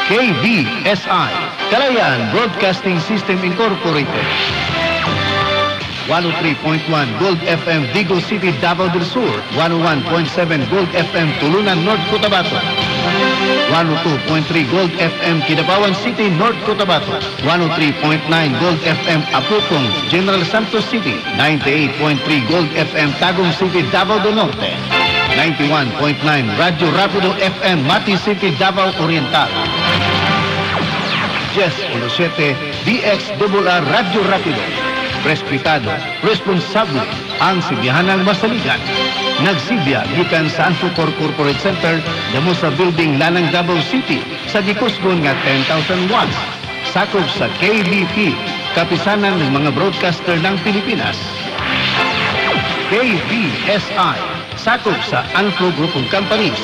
KBSI, Kalayaan Broadcasting System Incorporated. 103.1 Gold FM Vigo City, Davao del Sur. 101.7 Gold FM Tulunan, North Cotabato. 102.3 Gold FM Kidapawan City, North Cotabato. 103.9 Gold FM Apukong, General Santos City. 98.3 Gold FM Tagum City, Davao del Norte. 91.9 Radyo Rapido FM Mati City, Davao Oriental. 10.7 DXRR Radyo Rapido. Respetado, responsable ang sibihanang masaligan. Nagsibya gikan sa Anfucor Corporate Center damo sa building Lanang Davao City sa gikusgon nga 10,000 watts. Sakop sa KBP, kapisanan ng mga broadcaster ng Pilipinas. KBSI, sakop sa Anfo Group of Companies.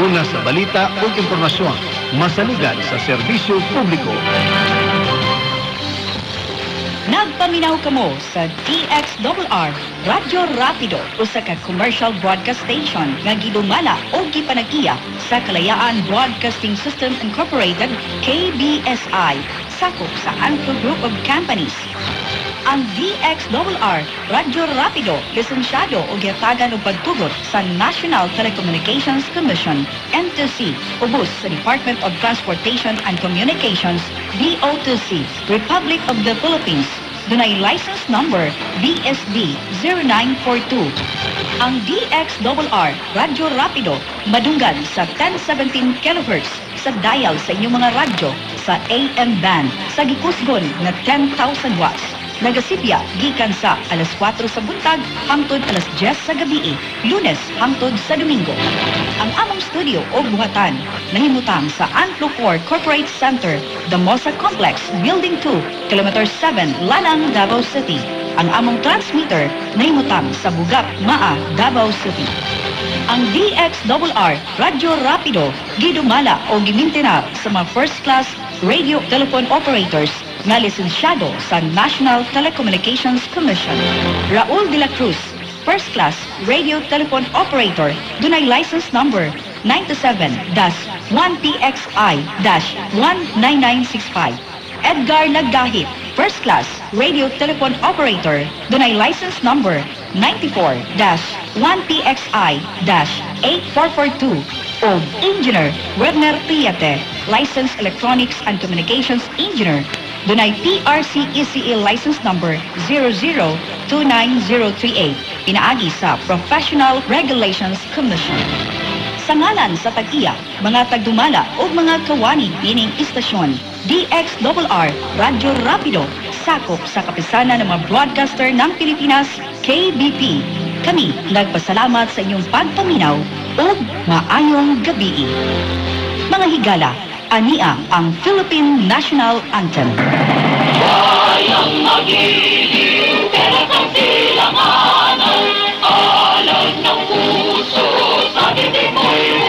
Una sa balita o impormasyon, masaligan sa serbisyo publiko. Nagpaminaw kamo sa DXRR Radyo Rapido, usa ka commercial broadcast station nga gidumala o gipanag-iya sa Kalayaan Broadcasting System Incorporated, KBSI, sakop sa Anfo Group of Companies. Ang DXRR Radyo Rapido lisensyado o gihatagan og pagtugot sa National Telecommunications Commission, NTC, ubos sa Department of Transportation and Communications, DOTC, Republic of the Philippines. Dunay license number BSD 0942. Ang DXRR Radyo Rapido madunggan sa 1017 kHz sa dial sa inyong mga radyo sa AM band sa gikusgon na 10,000 watts. Nagasipya gikan sa alas 4 sa buntag hangtod alas 10 sa gabi, Lunes hangtod sa Domingo. Ang among studio o buhatan nahimutang sa Anflucor Corporate Center, Damosa Complex, Building 2, Kilometer 7, Lanang, Davao City. Ang among transmitter nahimutang sa Bugak, Maa, Davao City. Ang DXRR Radyo Rapido gidumala o gimintena sa mga first class radio telephone operators nga lisensyado sa National Telecommunications Commission. Raul de la Cruz, first class radio telephone operator, dunay license number 97-1PXI-19965. Edgar Nagdahit, first class radio telephone operator, dunay license number 94-1PXI-8442. O Engineer Werner Priate, licensed electronics and communications engineer, dunay PRC-ECE license number 00-29038, pinaagi sa Professional Regulations Commission. Sa ngalan sa tag-iya, mga tagdumala o mga kawani pining istasyon, DXRR Radyo Rapido, sakop sa kapisanan ng mga broadcaster ng Pilipinas, KBP. Kami nagpasalamat sa inyong pagpaminaw o maayong gabi. Mga higala, ania ang Philippine National Anthem. Bayang magiliw, pero ang silanganan, alam ng puso sa dibdib mo'y